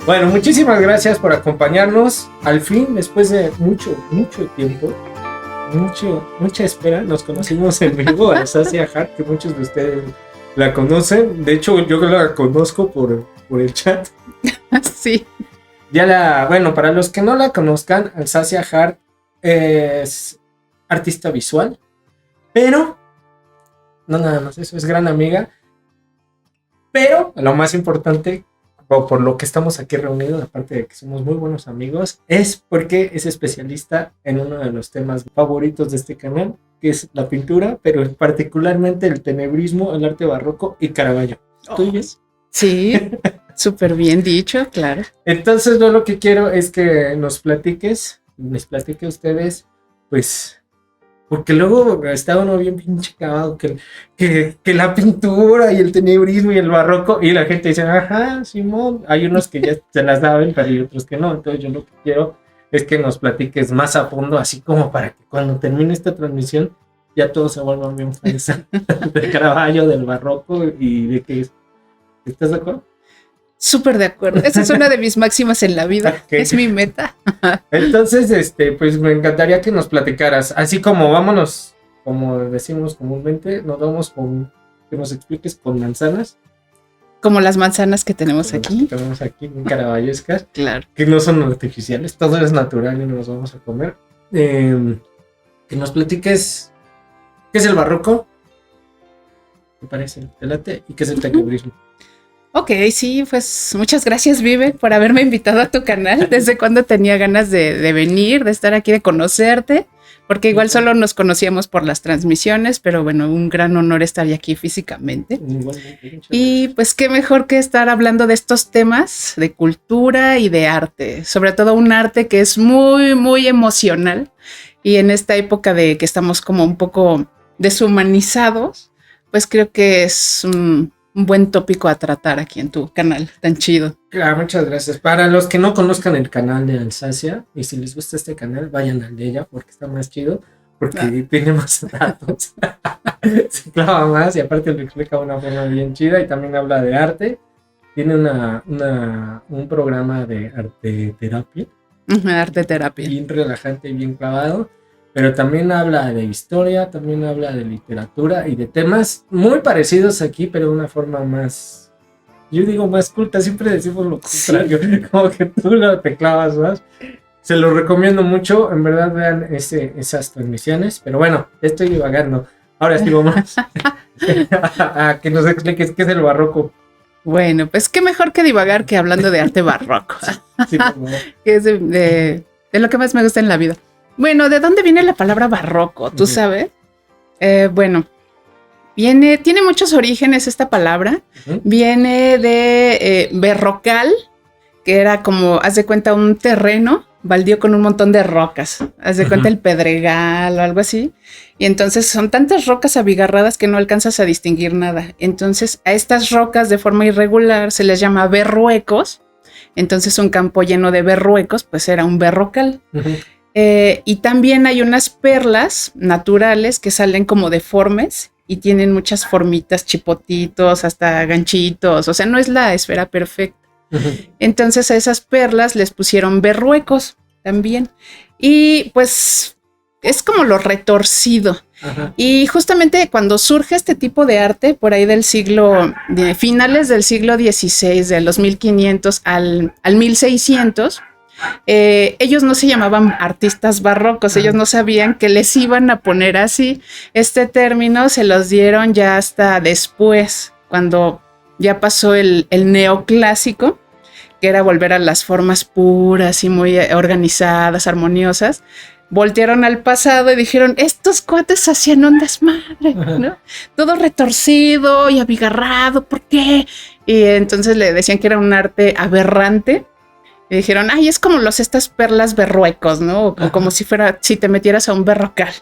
Bueno, muchísimas gracias por acompañarnos. Al fin, después de mucho tiempo, mucha espera, nos conocimos en vivo a Sasia Hart, que muchos de ustedes la conocen. De hecho, yo la conozco por el chat. Sí. Bueno, para los que no la conozcan, Sasia Hart es artista visual, pero no nada más eso, es gran amiga. Pero lo más importante, o por lo que estamos aquí reunidos, aparte de que somos muy buenos amigos, es porque es especialista en uno de los temas favoritos de este canal, que es la pintura, pero particularmente el tenebrismo, el arte barroco y Caravaggio. ¿Tú ves? Sí, súper bien dicho, claro. Entonces yo lo que quiero es que les platique a ustedes, pues, porque luego está uno bien pinche cagado que la pintura y el tenebrismo y el barroco, y la gente dice, ajá, Simón, hay unos que ya se las saben, pero hay otros que no. Entonces yo lo que quiero es que nos platiques más a fondo, así como para que cuando termine esta transmisión ya todos se vuelvan bien fans del Caravaggio, del barroco y de qué es. ¿Estás de acuerdo? Súper de acuerdo. Esa es una de mis máximas en la vida. Okay. Es mi meta. Entonces, pues me encantaría que nos platicaras, así como vámonos, como decimos comúnmente, nos vamos que nos expliques con manzanas. Como las manzanas que tenemos aquí. Que tenemos aquí en caravallescas. Claro. Que no son artificiales, todo es natural y nos vamos a comer. Que nos platiques qué es el barroco, ¿te parece? ¿Te late? ¿Y qué es el tenebrismo? Ok, sí, pues muchas gracias, Vive, por haberme invitado a tu canal. Desde cuando tenía ganas de venir, de estar aquí, de conocerte, porque igual solo nos conocíamos por las transmisiones, pero bueno, un gran honor estar aquí físicamente. Y pues qué mejor que estar hablando de estos temas de cultura y de arte, sobre todo un arte que es muy, muy emocional. Y en esta época de que estamos como un poco deshumanizados, pues creo que es un buen tópico a tratar aquí en tu canal tan chido. Claro, muchas gracias. Para los que no conozcan el canal de Alsacia, y si les gusta este canal, vayan al de ella porque está más chido, porque tiene más datos, se clava más y aparte lo explica de una forma bien chida y también habla de arte. Tiene un programa de arte terapia. Arte terapia. Bien relajante y bien clavado. Pero también habla de historia, también habla de literatura y de temas muy parecidos aquí, pero de una forma más, yo digo más culta, siempre decimos lo contrario, sí. Como que tú te clavas más. Se lo recomiendo mucho, en verdad vean esas transmisiones, pero bueno, estoy divagando. Ahora sí vamos a que nos expliques qué es el barroco. Bueno, pues qué mejor que divagar que hablando de arte barroco, sí, que es de lo que más me gusta en la vida. Bueno, ¿de dónde viene la palabra barroco? ¿Tú sabes? Bueno, tiene muchos orígenes esta palabra. Viene de berrocal, que era como, haz de cuenta, un terreno baldío con un montón de rocas. Haz de cuenta el pedregal o algo así. Y entonces son tantas rocas abigarradas que no alcanzas a distinguir nada. Entonces a estas rocas de forma irregular se les llama berruecos. Entonces un campo lleno de berruecos, pues era un berrocal. Y también hay unas perlas naturales que salen como deformes y tienen muchas formitas, chipotitos, hasta ganchitos, o sea, no es la esfera perfecta. Entonces a esas perlas les pusieron berruecos también. Y pues es como lo retorcido. Y justamente cuando surge este tipo de arte, por ahí de finales del siglo XVI, de los 1500 al 1600, ellos no se llamaban artistas barrocos, ellos no sabían que les iban a poner así. Este término se los dieron ya hasta después, cuando ya pasó el neoclásico, que era volver a las formas puras y muy organizadas, armoniosas. Voltearon al pasado y dijeron, estos cuates hacían ondas madre, ¿no? Todo retorcido y abigarrado, ¿por qué? Y entonces le decían que era un arte aberrante. Y dijeron, ay, es como estas perlas berruecos, ¿no? O como si te metieras a un berrocal.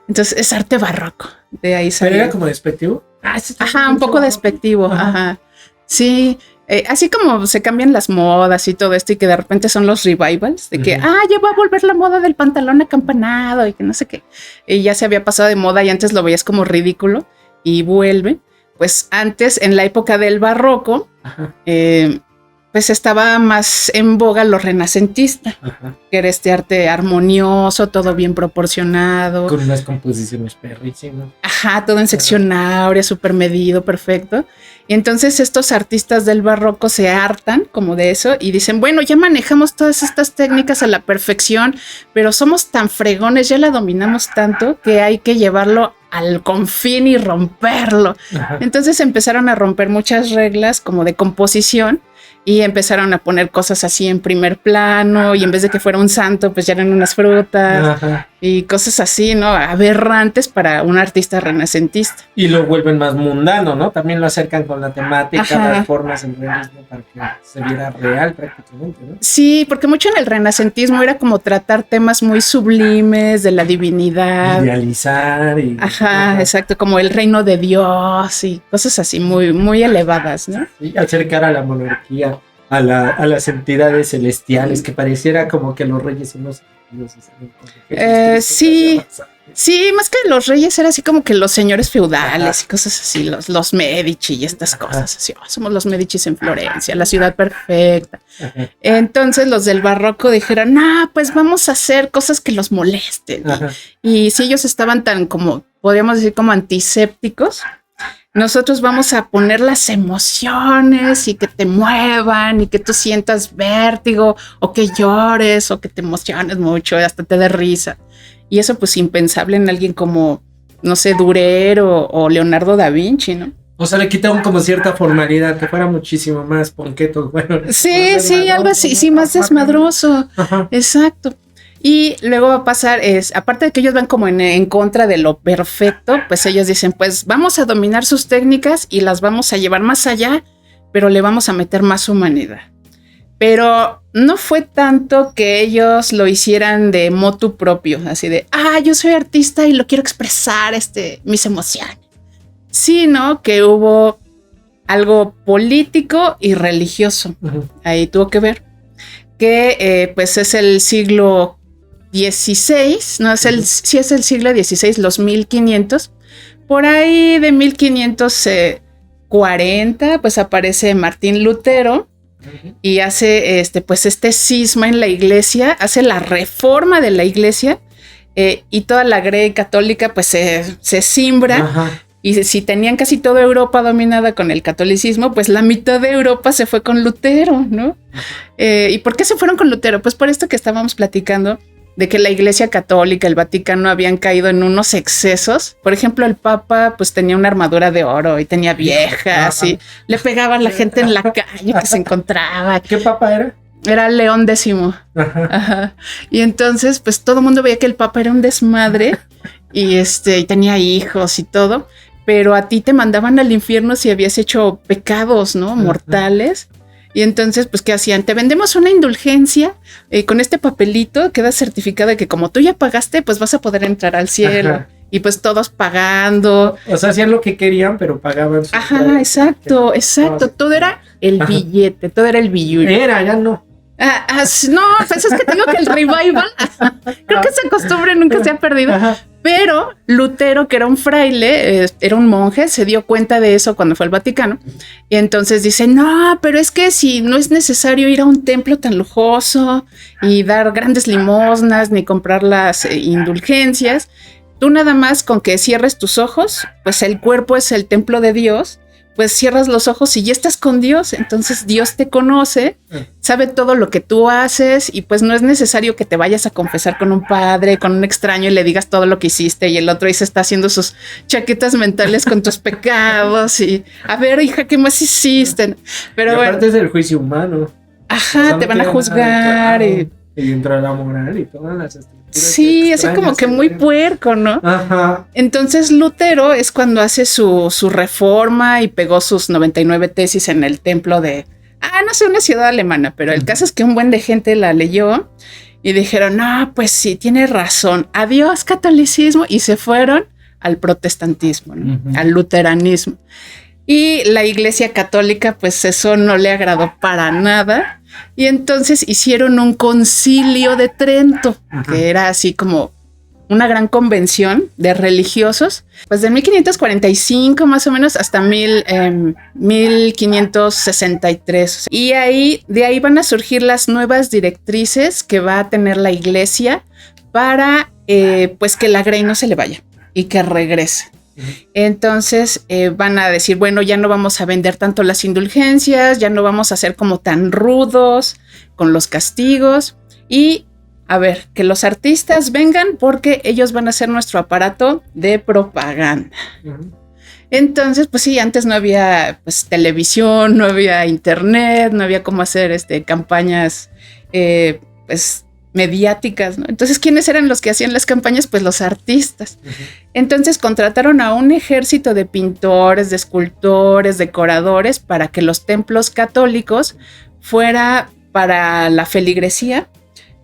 Entonces es arte barroco. De ahí salió. ¿Pero era como despectivo? Ajá, un poco despectivo. Ajá. Sí. Así como se cambian las modas y todo esto y que de repente son los revivals de que, ya va a volver la moda del pantalón acampanado y que no sé qué. Y ya se había pasado de moda y antes lo veías como ridículo y vuelve. Pues antes, en la época del barroco, pues estaba más en boga lo renacentista, que era este arte armonioso, todo bien proporcionado. Con unas composiciones perrísimas. Ajá, todo en sección áurea, súper medido, perfecto. Y entonces estos artistas del barroco se hartan como de eso y dicen, bueno, ya manejamos todas estas técnicas a la perfección, pero somos tan fregones, ya la dominamos tanto que hay que llevarlo al confín y romperlo. Ajá. Entonces empezaron a romper muchas reglas como de composición y empezaron a poner cosas así en primer plano y en vez de que fuera un santo, pues ya eran unas frutas. Ajá. Y cosas así, ¿no? Aberrantes para un artista renacentista. Y lo vuelven más mundano, ¿no? También lo acercan con la temática, ajá, las formas, el realismo para que se viera real prácticamente, ¿no? Sí, porque mucho en el renacentismo era como tratar temas muy sublimes de la divinidad. Idealizar y... Ajá, exacto, como el reino de Dios y cosas así muy, muy elevadas, ¿no? Sí, acercar a la monarquía, a las entidades celestiales, que pareciera como que los reyes son los... Sí, más que los reyes era así como que los señores feudales, ajá, y cosas así, los Medici y estas, ajá, cosas así. Oh, somos los Medicis en Florencia, la ciudad perfecta. Ajá. Entonces los del barroco dijeron, no, pues vamos a hacer cosas que los molesten. Y si ellos estaban tan como, podríamos decir como antisépticos, nosotros vamos a poner las emociones y que te muevan y que tú sientas vértigo o que llores o que te emociones mucho y hasta te dé risa. Y eso pues impensable en alguien como, no sé, Dürer o Leonardo da Vinci, ¿no? O sea, le quitaron como cierta formalidad, que fuera muchísimo más ponqueto. Bueno, sí, algo así, sí, más desmadroso. Ajá. Exacto. Y luego va a pasar, aparte de que ellos van como en contra de lo perfecto, pues ellos dicen, pues vamos a dominar sus técnicas y las vamos a llevar más allá, pero le vamos a meter más humanidad. Pero no fue tanto que ellos lo hicieran de motu propio, así de, yo soy artista y lo quiero expresar, mis emociones. Sino que hubo algo político y religioso. Uh-huh. Ahí tuvo que ver. Que pues es el siglo XVI, no es sí es el siglo XVI, los 1500. Por ahí de 1540, pues aparece Martín Lutero. Uh-huh. Y hace pues este cisma en la iglesia, hace la reforma de la iglesia y toda la grey católica pues se cimbra. Uh-huh. Y si tenían casi toda Europa dominada con el catolicismo, pues la mitad de Europa se fue con Lutero, ¿no? ¿Y por qué se fueron con Lutero? Pues por esto que estábamos platicando de que la Iglesia Católica, el Vaticano habían caído en unos excesos. Por ejemplo, el Papa pues tenía una armadura de oro y tenía viejas y le pegaba a la gente en la calle que se encontraba. ¿Qué Papa era? Era León X. Ajá. Ajá. Y entonces pues todo el mundo veía que el Papa era un desmadre y y tenía hijos y todo. Pero a ti te mandaban al infierno si habías hecho pecados, ¿no? Mortales. Y entonces, pues, ¿qué hacían? Te vendemos una indulgencia con este papelito, queda certificado de que como tú ya pagaste, pues vas a poder entrar al cielo. Ajá. Y pues todos pagando. O sea, hacían lo que querían, pero pagaban. Ajá, exacto. Todo era el billete, todo era el billete. Ya no. No, pues es que te digo que el revival, creo que esa costumbre nunca se ha perdido. Ajá. Pero Lutero, que era un fraile, era un monje, se dio cuenta de eso cuando fue al Vaticano. Y entonces dice, no, pero es que si no es necesario ir a un templo tan lujoso y dar grandes limosnas ni comprar las indulgencias, tú nada más con que cierres tus ojos, pues el cuerpo es el templo de Dios, pues cierras los ojos y ya estás con Dios, entonces Dios te conoce, sabe todo lo que tú haces y pues no es necesario que te vayas a confesar con un padre, con un extraño y le digas todo lo que hiciste y el otro ahí se está haciendo sus chaquetas mentales con tus pecados y a ver, hija, ¿qué más hiciste? Pero y aparte es el juicio humano. Ajá, o sea, te van a juzgar y entra la moral y todas las estructuras. Sí, así como que muy puerco, ¿no? Ajá. Entonces Lutero es cuando hace su reforma y pegó sus 99 tesis en el templo de, no sé, una ciudad alemana, pero el caso es que un buen de gente la leyó y dijeron, no, pues sí, tiene razón, adiós catolicismo, y se fueron al protestantismo, ¿no? Al luteranismo. Y la Iglesia Católica, pues eso no le agradó para nada. Y entonces hicieron un concilio de Trento, que era así como una gran convención de religiosos, pues de 1545 más o menos hasta 1563. Y de ahí van a surgir las nuevas directrices que va a tener la iglesia para pues que la Grey no se le vaya y que regrese. Entonces van a decir, bueno, ya no vamos a vender tanto las indulgencias, ya no vamos a ser como tan rudos con los castigos y a ver, que los artistas vengan porque ellos van a ser nuestro aparato de propaganda. Entonces, pues sí, antes no había pues televisión, no había internet, no había cómo hacer campañas pues mediáticas, ¿no? Entonces, ¿quiénes eran los que hacían las campañas? Pues los artistas. Entonces contrataron a un ejército de pintores, de escultores, decoradores para que los templos católicos fuera para la feligresía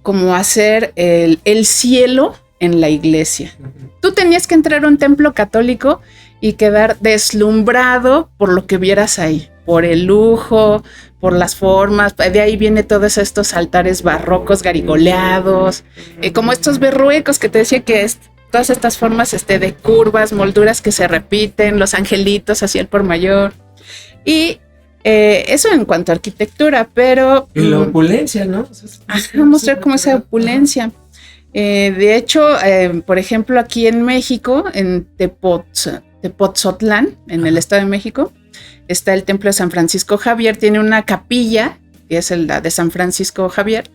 como hacer el cielo en la iglesia. Tú tenías que entrar a un templo católico y quedar deslumbrado por lo que vieras ahí, por el lujo, por las formas. De ahí viene todos estos altares barrocos garigoleados, como estos berruecos que te decía que todas estas formas de curvas, molduras que se repiten, los angelitos así el por mayor. Y eso en cuanto a arquitectura, pero... Y la opulencia, ¿no? Mostrar como esa opulencia. De hecho, por ejemplo, aquí en México, en Tepotzotlán, en el Estado de México, está el templo de San Francisco Javier, tiene una capilla, que es la de San Francisco Javier.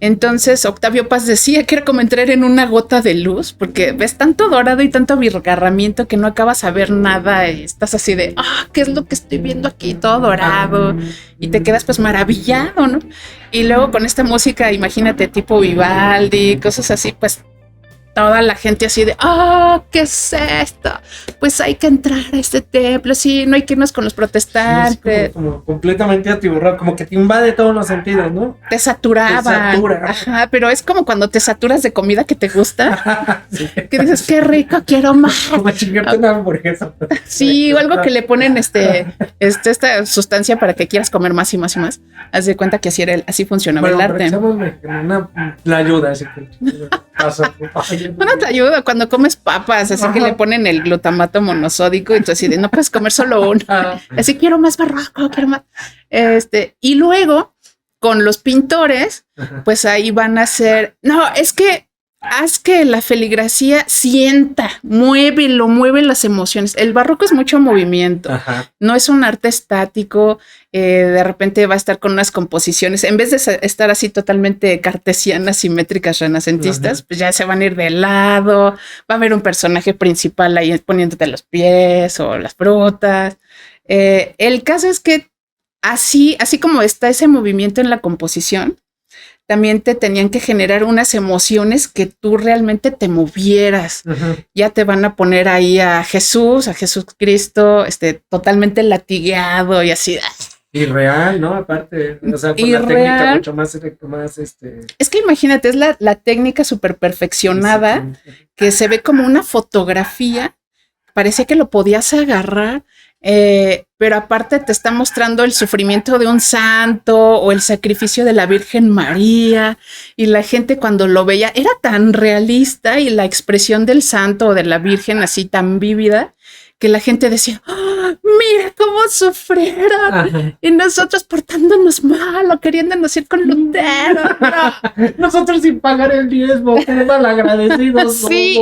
Entonces Octavio Paz decía que era como entrar en una gota de luz, porque ves tanto dorado y tanto abigarramiento que no acabas a ver nada, y estás así de, ¿qué es lo que estoy viendo aquí? Todo dorado, y te quedas pues maravillado, ¿no? Y luego con esta música, imagínate, tipo Vivaldi, cosas así, pues toda la gente así de, ¿qué es esto? Pues hay que entrar a este templo, sí, no hay que irnos con los protestantes. Sí, como completamente atiborrado, como que te invade todos los sentidos, ¿no? Te saturaba. Ajá, pero es como cuando te saturas de comida que te gusta, sí. Que dices, qué rico, quiero más. Como chingarte una hamburguesa. Sí, o algo que le ponen esta sustancia para que quieras comer más y más y más. Haz de cuenta que así funcionaba el arte. La ayuda, así que Una te ayuda cuando comes papas, así que le ponen el glutamato monosódico, entonces no puedes comer solo uno. Así quiero más barroco, quiero más. Y luego con los pintores, pues ahí van a hacer, haz que la feligresía mueve las emociones. El barroco es mucho movimiento, no es un arte estático. De repente va a estar con unas composiciones, en vez de estar así totalmente cartesianas, simétricas, renacentistas, pues ya se van a ir de lado, va a haber un personaje principal ahí poniéndote los pies o las frutas. El caso es que así como está ese movimiento en la composición, también te tenían que generar unas emociones que tú realmente te movieras. Ya te van a poner ahí a Jesucristo, totalmente latigueado y así. Irreal, ¿no? Aparte, o sea, con la técnica mucho más Es que imagínate, es la técnica súper perfeccionada, que se ve como una fotografía, parecía que lo podías agarrar, pero aparte te está mostrando el sufrimiento de un santo o el sacrificio de la Virgen María, y la gente cuando lo veía era tan realista y la expresión del santo o de la Virgen así tan vívida, que la gente decía, mira cómo sufrieron, y nosotros portándonos mal o queriéndonos ir con Lutero. No. Nosotros sin pagar el diezmo, qué mal agradecidos. Sí,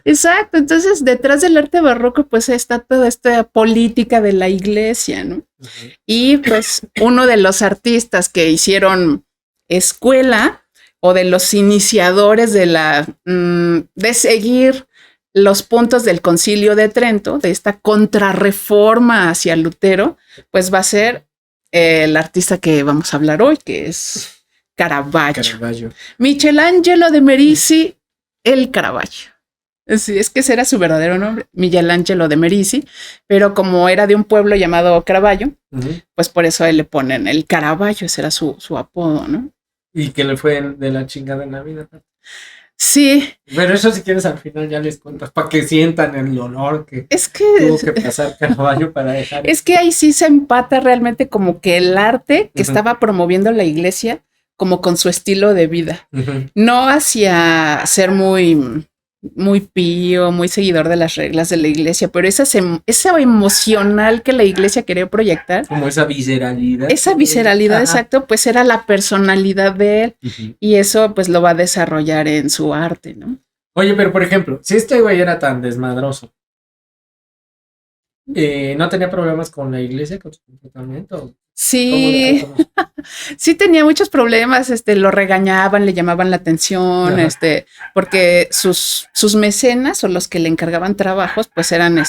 exacto. Entonces, detrás del arte barroco, pues está toda esta política de la iglesia, ¿no? Y pues uno de los artistas que hicieron escuela o de los iniciadores de seguir los puntos del Concilio de Trento, de esta contrarreforma hacia Lutero, pues va a ser el artista que vamos a hablar hoy, que es Caravaggio. Michelangelo de Merici, el Caravaggio. Sí, es que ese era su verdadero nombre, Michelangelo de Merici, pero como era de un pueblo llamado Caravaggio, pues por eso a él le ponen el Caravaggio, ese era su apodo, ¿no? Y que le fue de la chingada en la vida. Sí. Pero eso si quieres al final ya les cuentas, para que sientan el dolor que tuvo que pasar Caravaggio para dejar. Es que ahí sí se empata realmente como que el arte que estaba promoviendo la iglesia como con su estilo de vida. No hacia ser muy pío, muy seguidor de las reglas de la iglesia, pero esa emocional que la iglesia quería proyectar. Como esa visceralidad. Esa visceralidad, exacto, pues era la personalidad de él y eso pues lo va a desarrollar en su arte, ¿no? Oye, pero por ejemplo, si este güey era tan desmadroso, ¿no tenía problemas con la iglesia, con su comportamiento? Sí, sí tenía muchos problemas, lo regañaban, le llamaban la atención, porque sus mecenas o los que le encargaban trabajos, pues eran,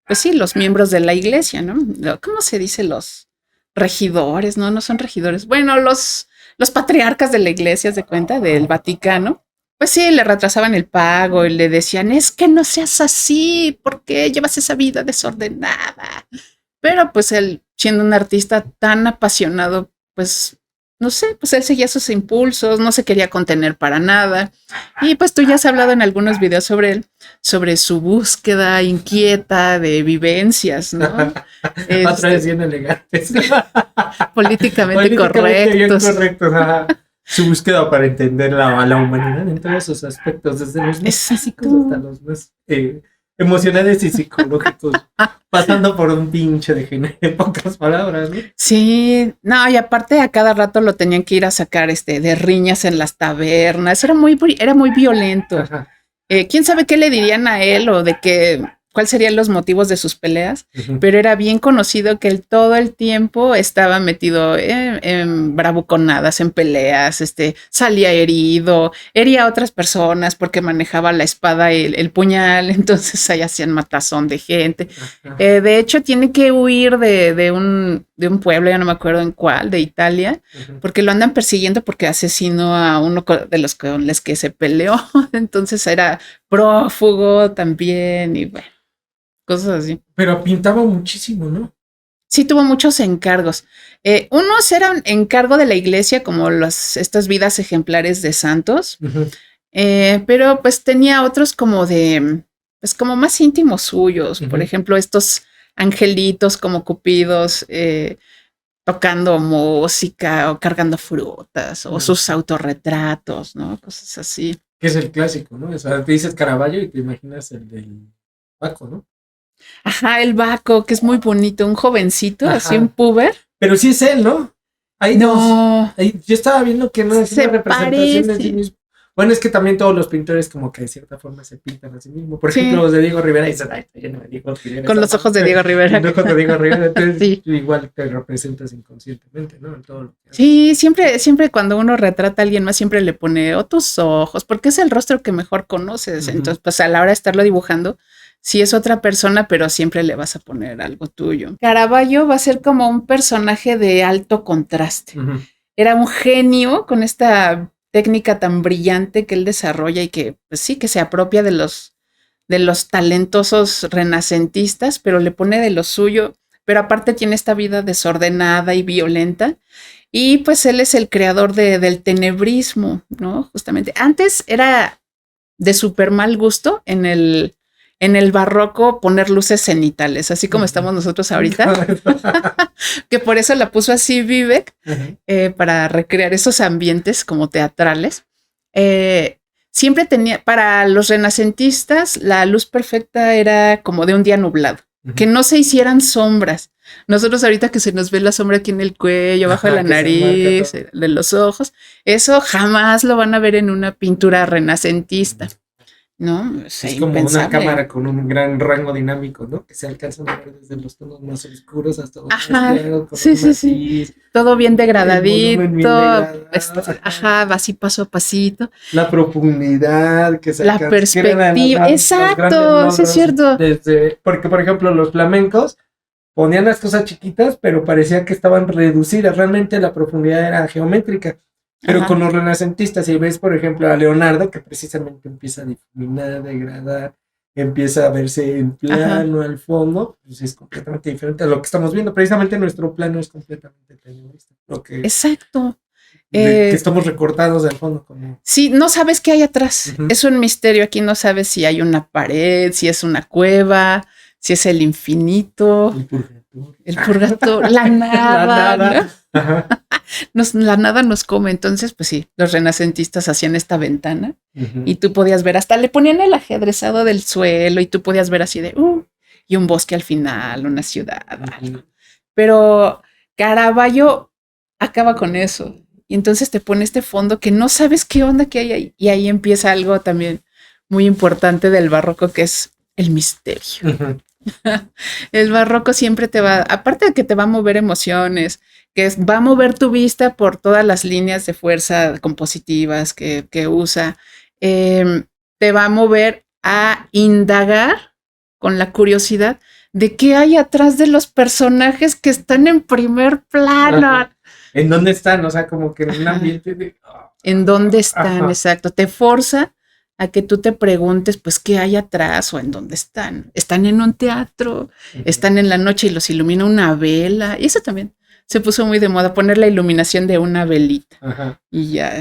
pues sí, los miembros de la iglesia, ¿no? ¿Cómo se dice? Los regidores, ¿no? No son regidores. Bueno, los patriarcas de la iglesia, ¿se cuenta? Del Vaticano. Pues sí, le retrasaban el pago y le decían, es que no seas así, ¿por qué llevas esa vida desordenada? Pero pues él, siendo un artista tan apasionado, pues no sé, pues él seguía sus impulsos, no se quería contener para nada. Y pues tú ya has hablado en algunos videos sobre él, sobre su búsqueda inquieta de vivencias, ¿no? Otra vez bien elegantes. Políticamente correctos. Bien correctos, ajá. Su búsqueda para entender la humanidad en todos sus aspectos, desde los más físicos hasta los más emocionales y psicológicos, pasando por un pinche de género, en pocas palabras, ¿no? Sí, no, y aparte a cada rato lo tenían que ir a sacar de riñas en las tabernas, era muy violento. ¿Quién sabe qué le dirían a él o cuáles serían los motivos de sus peleas? Pero era bien conocido que él todo el tiempo estaba metido en bravuconadas, en peleas, salía herido, hería a otras personas porque manejaba la espada y el puñal, entonces ahí hacían matazón de gente. De hecho, tiene que huir de un pueblo, ya no me acuerdo en cuál, de Italia, porque lo andan persiguiendo porque asesinó a uno de los con los que se peleó, entonces era prófugo también y bueno. Cosas así. Pero pintaba muchísimo, ¿no? Sí, tuvo muchos encargos. Unos eran encargo de la iglesia, como estas vidas ejemplares de santos, pero pues tenía otros como pues como más íntimos suyos. Por ejemplo, estos angelitos como cupidos tocando música o cargando frutas o sus autorretratos, ¿no? Cosas así. Que es el clásico, ¿no? O sea, te dices Caravaggio y te imaginas el del Paco, ¿no? Ajá, el Baco, que es muy bonito, un jovencito, así un puber. Pero sí es él, ¿no? Ahí no. Yo estaba viendo que no es una representación de sí mismo. Bueno, es que también todos los pintores como que de cierta forma se pintan a sí mismos. Por ejemplo, los de Diego Rivera dicen, ay, está lleno de Diego Rivera. Con los ojos de Diego Rivera. Con los ojos de Diego Rivera, entonces igual te representas inconscientemente, ¿no? En todo lo que haces. Sí, siempre cuando uno retrata a alguien más, siempre le pone tus ojos, porque es el rostro que mejor conoces. Entonces, pues a la hora de estarlo dibujando, sí es otra persona, pero siempre le vas a poner algo tuyo. Caravaggio va a ser como un personaje de alto contraste. Era un genio con esta técnica tan brillante que él desarrolla y que, pues sí, que se apropia de los talentosos renacentistas, pero le pone de lo suyo, pero aparte tiene esta vida desordenada y violenta. Y pues él es el creador del tenebrismo, ¿no? Justamente. Antes era de súper mal gusto en el barroco poner luces cenitales, así como estamos nosotros ahorita, que por eso la puso así Vivek, para recrear esos ambientes como teatrales. Siempre tenía, para los renacentistas, la luz perfecta era como de un día nublado, que no se hicieran sombras. Nosotros ahorita que se nos ve la sombra aquí en el cuello, abajo de la nariz, de los ojos, eso jamás lo van a ver en una pintura renacentista. ¿No? Es como una cámara con un gran rango dinámico, ¿no? Que se alcanzan a ver desde los tonos más oscuros hasta los más claros. Sí. Todo bien degradadito. Así paso a pasito. La profundidad que se alcanza. La perspectiva. Exacto, sí es cierto. Porque, por ejemplo, los flamencos ponían las cosas chiquitas, pero parecía que estaban reducidas. Realmente la profundidad era geométrica. Pero con los renacentistas, si ves, por ejemplo, a Leonardo, que precisamente empieza a difuminar, degradar, empieza a verse en plano al fondo, pues es completamente diferente a lo que estamos viendo. Precisamente nuestro plano es completamente tenebrista. Exacto. Que estamos recortados al fondo. Sí, no sabes qué hay atrás. Es un misterio. Aquí no sabes si hay una pared, si es una cueva, si es el infinito. El purgatorio, la nada. ¿No? La nada nos come. Entonces, pues sí, los renacentistas hacían esta ventana Uh-huh. y tú podías ver, hasta le ponían el ajedrezado del suelo y tú podías ver así de, y un bosque al final, una ciudad, algo. Pero Caravaggio acaba con eso. Y entonces te pone este fondo que no sabes qué onda que hay ahí. Y ahí empieza algo también muy importante del barroco, que es el misterio. Uh-huh. El barroco siempre te va, aparte de que te va a mover emociones, va a mover tu vista por todas las líneas de fuerza compositivas que usa, te va a mover a indagar con la curiosidad de qué hay atrás de los personajes que están en primer plano. Ajá. ¿En dónde están? O sea, como que en un ambiente de... ¿En dónde están? Ajá. Exacto. Te forza a que tú te preguntes, pues, ¿qué hay atrás o en dónde están? ¿Están en un teatro? Uh-huh. ¿Están en la noche y los ilumina una vela? Y eso también se puso muy de moda, poner la iluminación de una velita. Uh-huh. Y ya,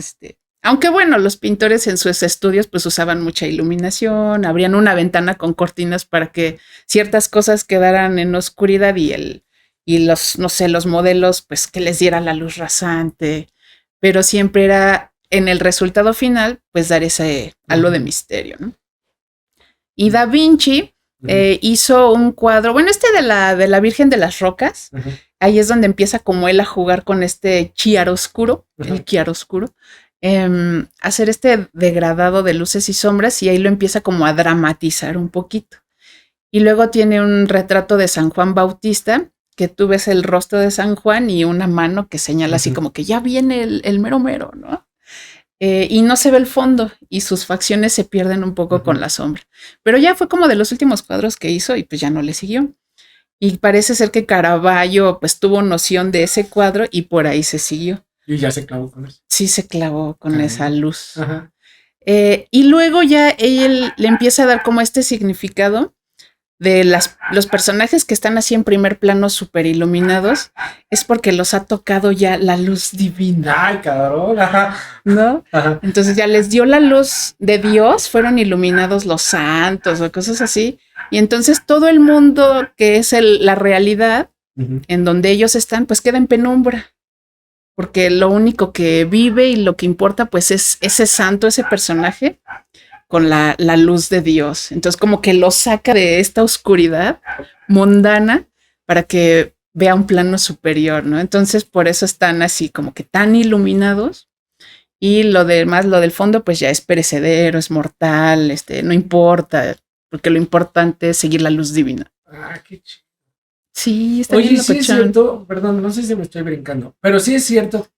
aunque bueno, los pintores en sus estudios pues usaban mucha iluminación, abrían una ventana con cortinas para que ciertas cosas quedaran en oscuridad y los, no sé, los modelos pues que les diera la luz rasante, pero siempre era en el resultado final pues dar ese halo de misterio, ¿no? Y Da Vinci hizo un cuadro, bueno, de la Virgen de las Rocas, ahí es donde empieza como él a jugar con este chiaroscuro, el chiaroscuro, hacer este degradado de luces y sombras y ahí lo empieza como a dramatizar un poquito. Y luego tiene un retrato de San Juan Bautista, que tú ves el rostro de San Juan y una mano que señala así como que ya viene el mero mero, ¿no? Y no se ve el fondo y sus facciones se pierden un poco con la sombra. Pero ya fue como de los últimos cuadros que hizo y pues ya no le siguió. Y parece ser que Caravaggio pues tuvo noción de ese cuadro y por ahí se siguió. Y ya se clavó con eso. Sí, se clavó con esa luz. Ajá. Y luego ya él le empieza a dar como este significado de los personajes que están así en primer plano súper iluminados, es porque los ha tocado ya la luz divina. ¡Ay, cabrón! Ajá. ¿No? Ajá. Entonces ya les dio la luz de Dios, fueron iluminados los santos o cosas así. Y entonces todo el mundo que es la realidad en donde ellos están, pues queda en penumbra. Porque lo único que vive y lo que importa, pues es ese santo, ese personaje, con la luz de Dios. Entonces, como que lo saca de esta oscuridad mundana para que vea un plano superior, ¿no? Entonces, por eso están así como que tan iluminados. Y lo demás, lo del fondo, pues ya es perecedero, es mortal, no importa, porque lo importante es seguir la luz divina. Ah, qué chido. Sí, está bien. Oye, sí es cierto, perdón, no sé si me estoy brincando, pero sí es cierto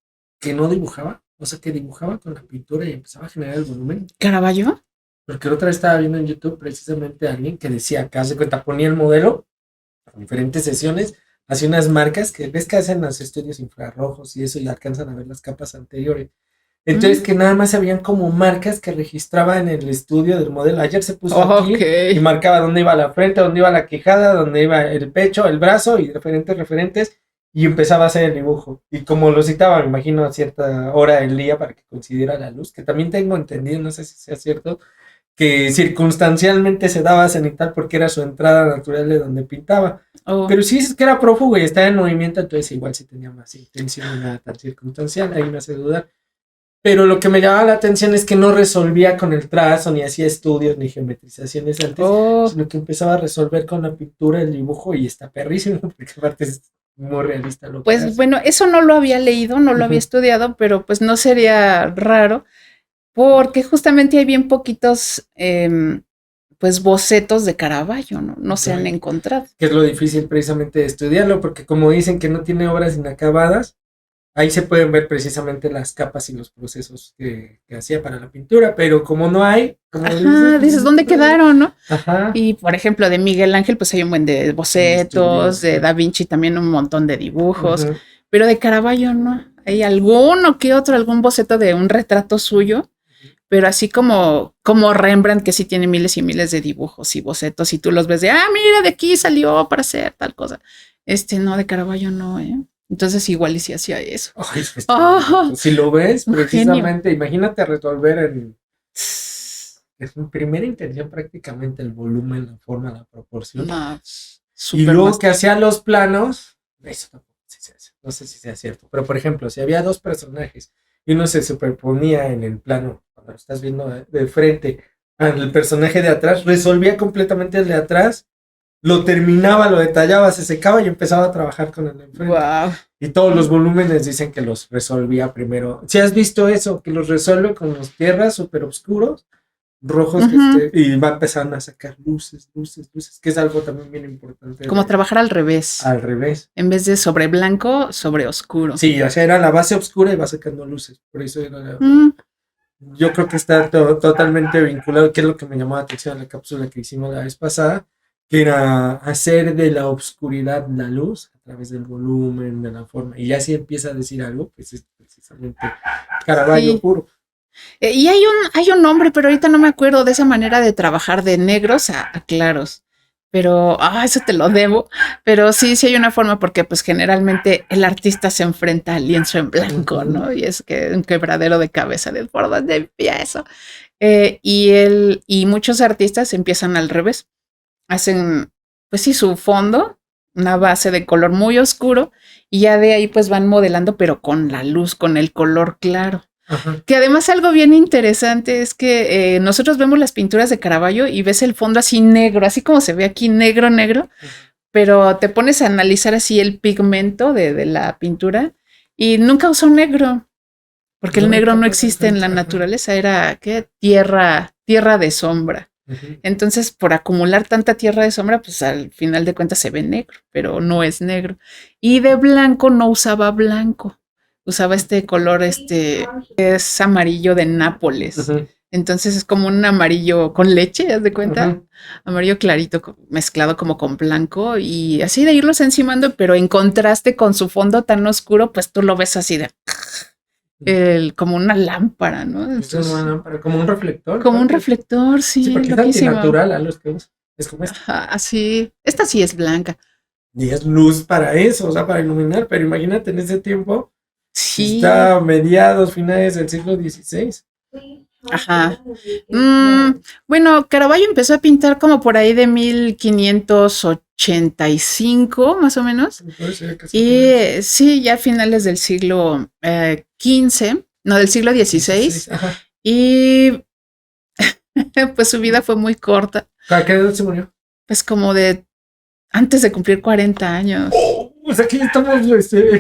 que no dibujaba, o sea, que dibujaba con la pintura y empezaba a generar el volumen. ¿Caravaggio? Porque la otra vez estaba viendo en YouTube precisamente a alguien que decía, acá se cuenta, ponía el modelo en diferentes sesiones, hacía unas marcas que ves que hacen los estudios infrarrojos y eso y alcanzan a ver las capas anteriores. Entonces que nada más habían como marcas que registraba en el estudio del modelo. Ayer se puso aquí y marcaba dónde iba la frente, dónde iba la quijada, dónde iba el pecho, el brazo y diferentes referentes y empezaba a hacer el dibujo. Y como lo citaba, me imagino a cierta hora del día para que coincidiera la luz, que también tengo entendido, no sé si sea cierto, que circunstancialmente se daba a cenital porque era su entrada natural de donde pintaba. Pero si es que era prófugo y estaba en movimiento, entonces igual sí tenía más intención y nada tan circunstancial, ahí me hace dudar. Pero lo que me llamaba la atención es que no resolvía con el trazo, ni hacía estudios, ni geometrizaciones antes, sino que empezaba a resolver con la pintura, el dibujo, y está perrísimo, porque aparte es muy realista lo que pues hace. Bueno, eso no lo había leído, no lo había estudiado, pero pues no sería raro, porque justamente hay bien poquitos pues bocetos de Caravaggio, no se han encontrado. Que es lo difícil precisamente de estudiarlo, porque como dicen que no tiene obras inacabadas, ahí se pueden ver precisamente las capas y los procesos que hacía para la pintura, pero como no hay... Como dices, ¿dónde quedaron, no? Ajá. Y, por ejemplo, de Miguel Ángel, pues hay un buen de bocetos, de Da Vinci también un montón de dibujos, pero de Caravaggio no. Hay alguno que otro, algún boceto de un retrato suyo, pero así como Rembrandt, que sí tiene miles y miles de dibujos y bocetos, y tú los ves de, mira, de aquí salió para hacer tal cosa. No, de Caravaggio no, Entonces igual y si hacía eso. Ay, si lo ves, precisamente, imagínate resolver en primera intención prácticamente el volumen, la forma, la proporción. No, y luego que hacía los planos, eso tampoco no sé si sea cierto, pero por ejemplo, si había dos personajes y uno se superponía en el plano, cuando lo estás viendo de frente al personaje de atrás, resolvía completamente el de atrás, lo terminaba, lo detallaba, se secaba y empezaba a trabajar con el de enfrente. Wow. Y todos los volúmenes dicen que los resolvía primero. Si has visto eso, que los resuelve con los tierras súper oscuros, rojos, y va empezando a sacar luces, que es algo también bien importante. Como trabajar al revés. Al revés. En vez de sobre blanco, sobre oscuro. Sí, o sea, era la base oscura y va sacando luces. Por eso era... Yo creo que está totalmente vinculado, que es lo que me llamó la atención en la cápsula que hicimos la vez pasada, que era hacer de la oscuridad la luz a través del volumen, de la forma. Y ya si empieza a decir algo, pues es precisamente Caravaggio puro. Y hay un nombre, pero ahorita no me acuerdo de esa manera de trabajar de negros a claros. Pero, eso te lo debo. Pero sí hay una forma porque pues generalmente el artista se enfrenta al lienzo en blanco, ¿no? Y es que un quebradero de cabeza de por dónde empiezo. Y muchos artistas empiezan al revés. Hacen, pues sí, su fondo, una base de color muy oscuro y ya de ahí pues van modelando, pero con la luz, con el color claro. Ajá. Que además algo bien interesante es que nosotros vemos las pinturas de Caravaggio y ves el fondo así negro, así como se ve aquí negro, pero te pones a analizar así el pigmento de la pintura y nunca usó negro, porque el negro no existe en la naturaleza, era ¿qué? Tierra de sombra. Entonces, por acumular tanta tierra de sombra, pues al final de cuentas se ve negro, pero no es negro. Y de blanco no usaba blanco. Usaba este color, es amarillo de Nápoles. Entonces es como un amarillo con leche, ¿haz de cuenta? Amarillo clarito, mezclado como con blanco y así de irlos encimando, pero en contraste con su fondo tan oscuro, pues tú lo ves así de como una lámpara, ¿no? Entonces, una lámpara, como un reflector. Como un reflector, sí. Porque es antinatural a los que usan. Es como esta. Así. Esta sí es blanca. Y es luz para eso, o sea, para iluminar, pero imagínate en ese tiempo. Sí. Está a mediados, finales del siglo XVI. Ajá. Bueno, Caravaggio empezó a pintar como por ahí de 1585, más o menos. Y sí, ya a finales del siglo XV, no, del siglo XVI. Y pues su vida fue muy corta. ¿A qué edad se murió? Pues como de antes de cumplir 40 años. Pues aquí estamos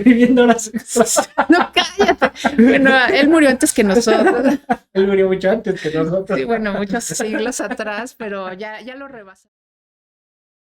viviendo horas extras. No, cállate. Bueno, él murió antes que nosotros. Él murió mucho antes que nosotros. Sí, bueno, muchos siglos atrás, pero ya lo rebasó.